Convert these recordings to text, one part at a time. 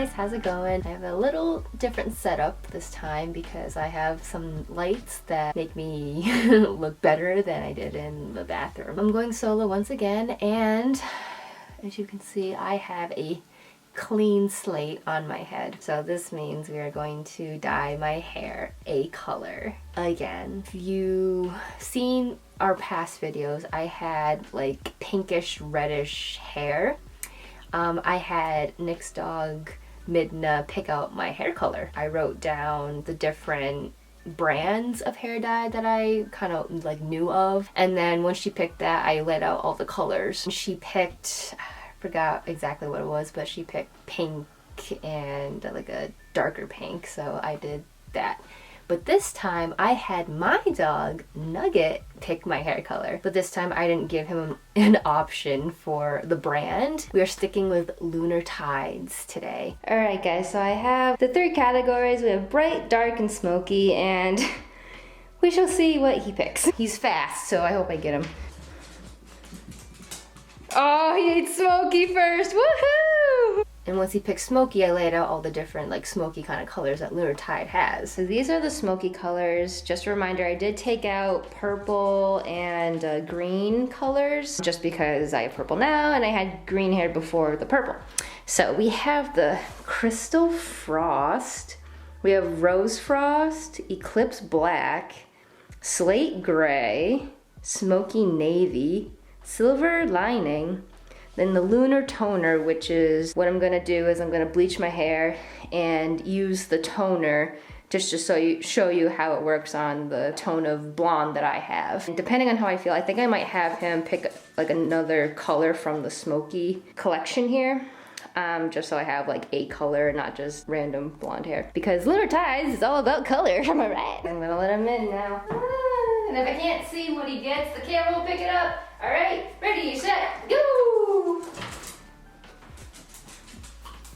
guys, how's it going? I have a little different setup this time because I have some lights that make me look better than I did in the bathroom. I'm going solo once again, and as you can see, I have a clean slate on my head. So this means we are going to dye my hair a color again. If you've seen our past videos, I had like pinkish reddish hair. I had Nick's dog Midna pick out my hair color. I wrote down the different brands of hair dye that I kind of like knew of, and then when she picked that, I laid out all the colors. She picked, I forgot exactly what it was, but she picked pink and like a darker pink, so I did that. But this time I had my dog Nugget pick my hair color, but this time I didn't give him an option for the brand. We are sticking with Lunar Tides today. Alright guys, so I have the 3 categories. We have bright, dark, and smoky, and we shall see what he picks. He's fast, so I hope I get him. Oh, he ate smoky first, woohoo! And once he picked smoky, I laid out all the different like smoky kind of colors that Lunar Tide has. So these are the smoky colors. Just a reminder, I did take out purple and green colors just because I have purple now and I had green hair before the purple. So we have the Crystal Frost, we have Rose Frost, Eclipse Black, Slate Gray, Smoky Navy, Silver Lining, then the Lunar Toner, which is what I'm gonna do is I'm gonna bleach my hair and use the toner just to show you how it works on the tone of blonde that I have. And depending on how I feel, I think I might have him pick like another color from the smoky collection here. Just so I have like a color, not just random blonde hair. Because Lunar Tides is all about color, am I right? I'm gonna let him in now. And if I can't see what he gets, the camera will pick it up. All right, ready, set, go!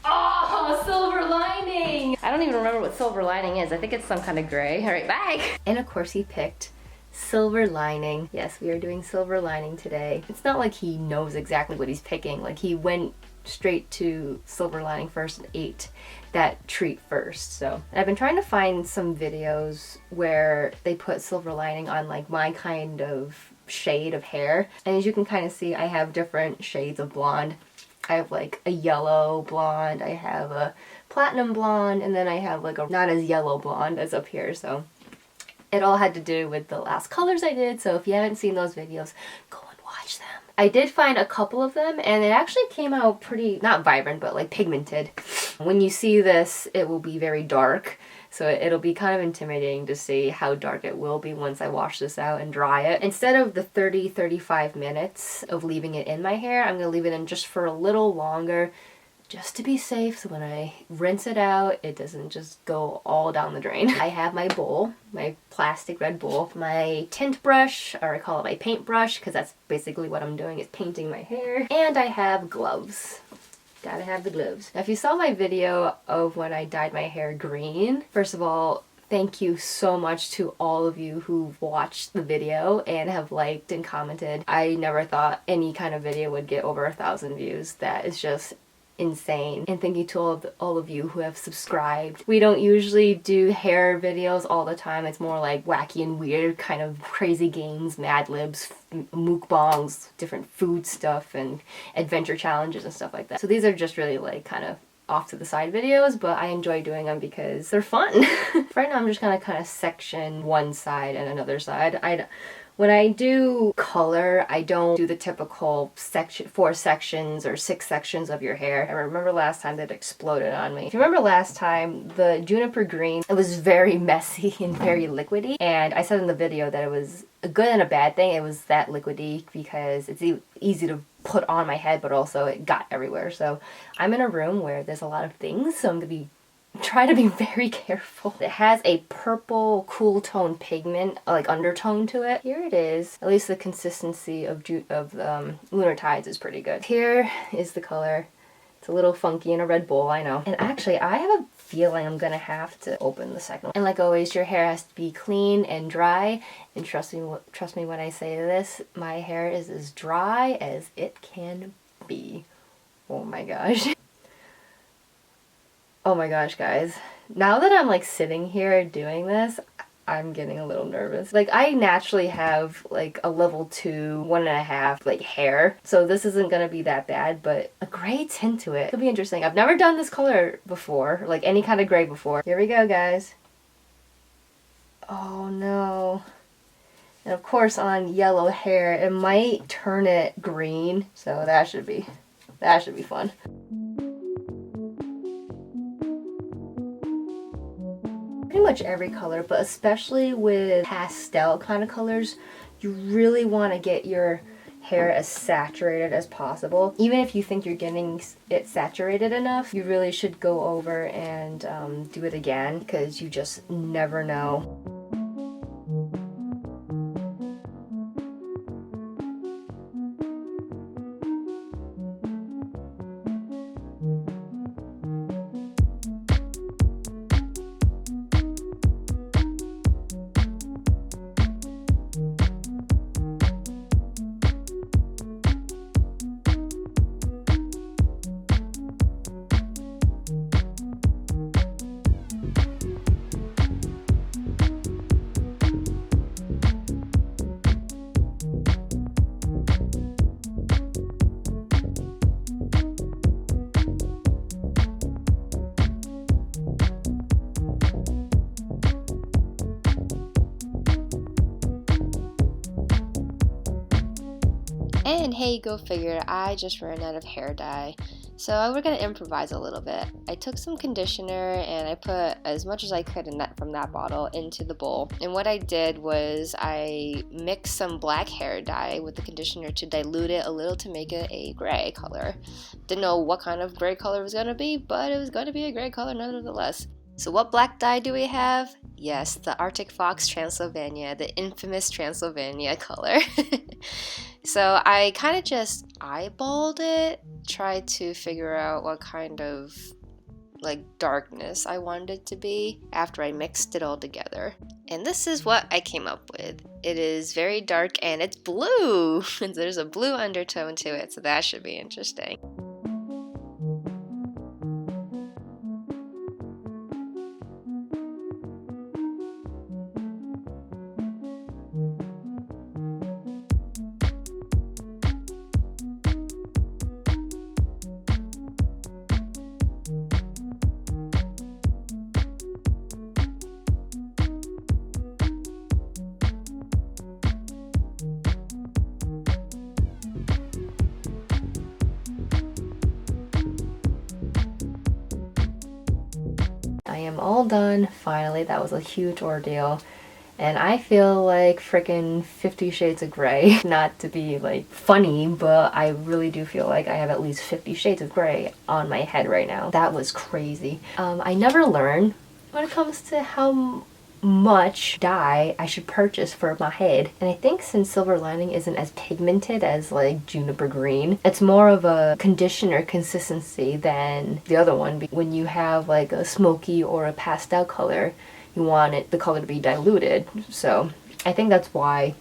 Oh, Silver Lining! I don't even remember what Silver Lining is. I think it's some kind of gray. All right, bye! And of course he picked Silver Lining. Yes, we are doing Silver Lining today. It's not like he knows exactly what he's picking. Like he went straight to Silver Lining first and ate that treat first. So I've been trying to find some videos where they put Silver Lining on like my kind of shade of hair, and as you can kind of see, I have different shades of blonde. I have like a yellow blonde, I have a platinum blonde, and then I have like a not as yellow blonde as up here. So it all had to do with the last colors I did, so if you haven't seen those videos, go and watch them. I did find a couple of them, and it actually came out pretty, not vibrant, but like pigmented. When you see this, it will be very dark, so it'll be kind of intimidating to see how dark it will be once I wash this out and dry it. Instead of the 30-35 minutes of leaving it in my hair, I'm going to leave it in just for a little longer, just to be safe, so when I rinse it out, it doesn't just go all down the drain. I have my bowl, my plastic red bowl, my tint brush, or I call it my paint brush, because that's basically what I'm doing, is painting my hair, and I have gloves. Gotta have the gloves. Now, if you saw my video of when I dyed my hair green, first of all, thank you so much to all of you who watched the video and have liked and commented. I never thought any kind of video would get over 1,000 views. That is just insane. And thank you to all of you who have subscribed. We don't usually do hair videos all the time. It's more like wacky and weird kind of crazy games, Mad Libs, mukbangs, different food stuff, and adventure challenges and stuff like that. So these are just really like kind of off to the side videos, but I enjoy doing them because they're fun. Right now I'm just gonna kind of section one side and another side. When I do color, I don't do the typical 4 sections or 6 sections of your hair. I remember last time that exploded on me. If you remember last time, the juniper green, it was very messy and very liquidy. And I said in the video that it was a good and a bad thing. It was that liquidy because it's easy to put on my head, but also it got everywhere. So I'm in a room where there's a lot of things, so I'm gonna try to be very careful. It has a purple cool tone pigment, like undertone to it. Here it is. At least the consistency of Lunar Tides is pretty good. Here is the color. It's a little funky in a red bowl, I know. And actually, I have a feeling I'm gonna have to open the second one. And like always, your hair has to be clean and dry. And trust me when I say this, my hair is as dry as it can be. Oh my gosh. Oh my gosh, guys. Now that I'm like sitting here doing this, I'm getting a little nervous. Like I naturally have like a level 2, 1.5 like hair. So this isn't gonna be that bad, but a gray tint to it could be interesting. I've never done this color before, like any kind of gray before. Here we go, guys. Oh no. And of course on yellow hair, it might turn it green. So that should be fun. Pretty much every color, but especially with pastel kind of colors, you really want to get your hair as saturated as possible. Even if you think you're getting it saturated enough, you really should go over and do it again, because you just never know. And hey, go figure, I just ran out of hair dye. So we're gonna improvise a little bit. I took some conditioner and I put as much as I could from that bottle into the bowl. And what I did was I mixed some black hair dye with the conditioner to dilute it a little to make it a gray color. Didn't know what kind of gray color it was gonna be, but it was gonna be a gray color nonetheless. So what black dye do we have? Yes, the Arctic Fox Transylvania, the infamous Transylvania color. So I kind of just eyeballed it, tried to figure out what kind of like darkness I wanted it to be after I mixed it all together. And this is what I came up with. It is very dark and it's blue. There's a blue undertone to it, so that should be interesting. I am all done, finally. That was a huge ordeal. And I feel like freaking 50 Shades of Grey. Not to be like funny, but I really do feel like I have at least 50 Shades of Grey on my head right now. That was crazy. I never learn when it comes to how much dye I should purchase for my head. And I think since Silver Lining isn't as pigmented as like juniper green, it's more of a conditioner consistency than the other one. When you have like a smoky or a pastel color, you want the color to be diluted. So I think that's why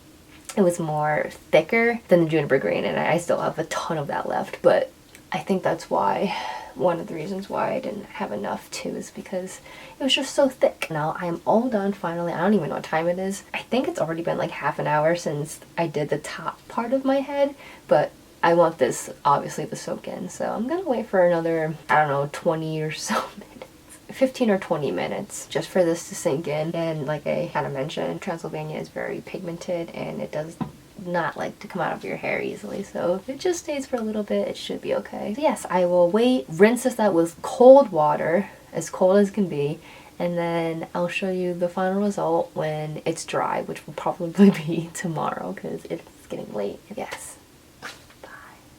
it was more thicker than the juniper green, and I still have a ton of that left, but I think that's why, one of the reasons why I didn't have enough too, is because it was just so thick. Now I am all done finally. I don't even know what time it is. I think it's already been like half an hour since I did the top part of my head, but I want this obviously to soak in, so I'm gonna wait for another, I don't know, 20 or so minutes. 15 or 20 minutes just for this to sink in. And like I kind of mentioned, Transylvania is very pigmented and it does not like to come out of your hair easily, so if it just stays for a little bit, it should be okay. So yes, I will wait, rinse this out with cold water, as cold as can be, and then I'll show you the final result when it's dry, which will probably be tomorrow because it's getting late. Yes. Bye.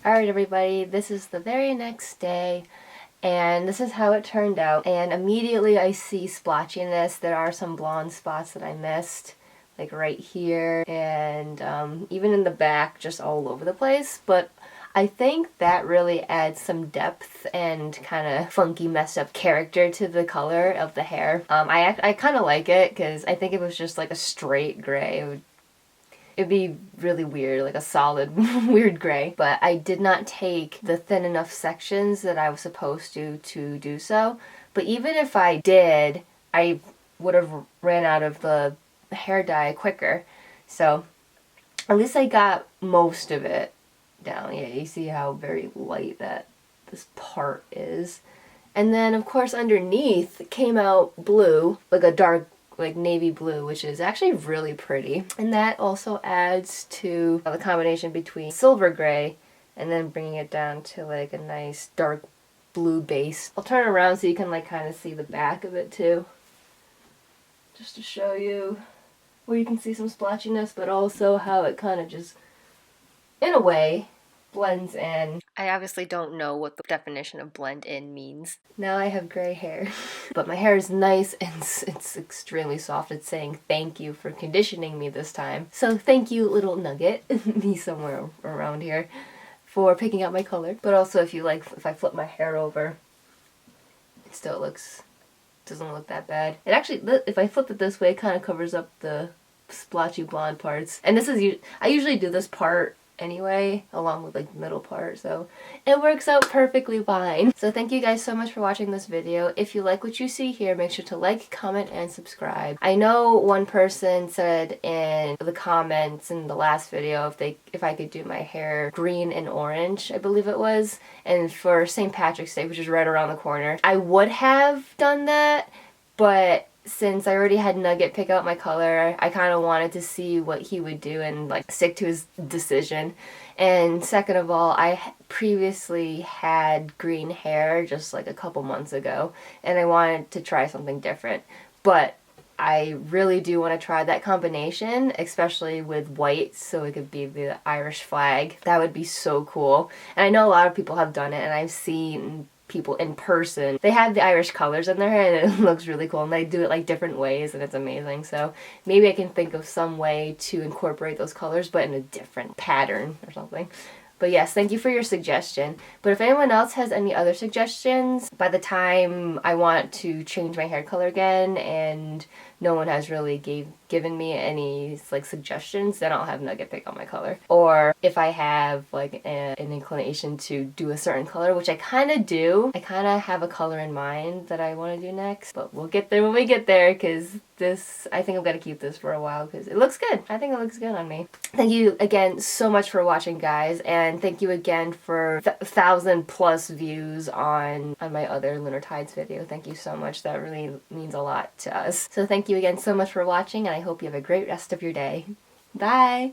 Alright everybody, this is the very next day. And this is how it turned out. And immediately I see splotchiness. There are some blonde spots that I missed, like right here, and even in the back, just all over the place. But I think that really adds some depth and kind of funky, messed up character to the color of the hair. I kind of like it because I think it was just like a straight gray. It'd be really weird, like a solid weird gray. But I did not take the thin enough sections that I was supposed to do so. But even if I did, I would have ran out of the hair dye quicker. So at least I got most of it down. Yeah, you see how very light that this part is. And then of course underneath it came out blue, like a dark like navy blue, which is actually really pretty. And that also adds to the combination between silver gray and then bringing it down to like a nice dark blue base. I'll turn it around so you can like kind of see the back of it too. Just to show you where you can see some splotchiness, but also how it kind of just, in a way, blends in. I obviously don't know what the definition of blend in means. Now I have gray hair, but my hair is nice and it's extremely soft. It's saying thank you for conditioning me this time. So thank you, little nugget, me somewhere around here, for picking out my color. But also if you like, if I flip my hair over, it still doesn't look that bad. It actually, if I flip it this way, it kind of covers up the splotchy blonde parts. And this is, I usually do this part anyway, along with like the middle part, so it works out perfectly fine. So thank you guys so much for watching this video. If you like what you see here, make sure to like, comment, and subscribe. I know one person said in the comments in the last video if I could do my hair green and orange, I believe it was, and for St. Patrick's Day, which is right around the corner. I would have done that, but since I already had Nugget pick out my color, I kind of wanted to see what he would do and like stick to his decision. And second of all, I previously had green hair just like a couple months ago, and I wanted to try something different. But I really do want to try that combination, especially with white, so it could be the Irish flag. That would be so cool. And I know a lot of people have done it, and I've seen people in person. They have the Irish colors in their hair and it looks really cool, and they do it like different ways and it's amazing. So maybe I can think of some way to incorporate those colors but in a different pattern or something. But yes, thank you for your suggestion. But if anyone else has any other suggestions, by the time I want to change my hair color again and no one has really given me any like suggestions, then I'll have Nugget pick out my color. Or if I have like an inclination to do a certain color, which I kind of do. I kind of have a color in mind that I want to do next, but we'll get there when we get there, because this, I think I'm going to keep this for a while because it looks good. I think it looks good on me. Thank you again so much for watching, guys, and thank you again for 1,000+ views on my other Lunar Tides video. Thank you so much. That really means a lot to us. So thank you again so much for watching, and I hope you have a great rest of your day. Bye!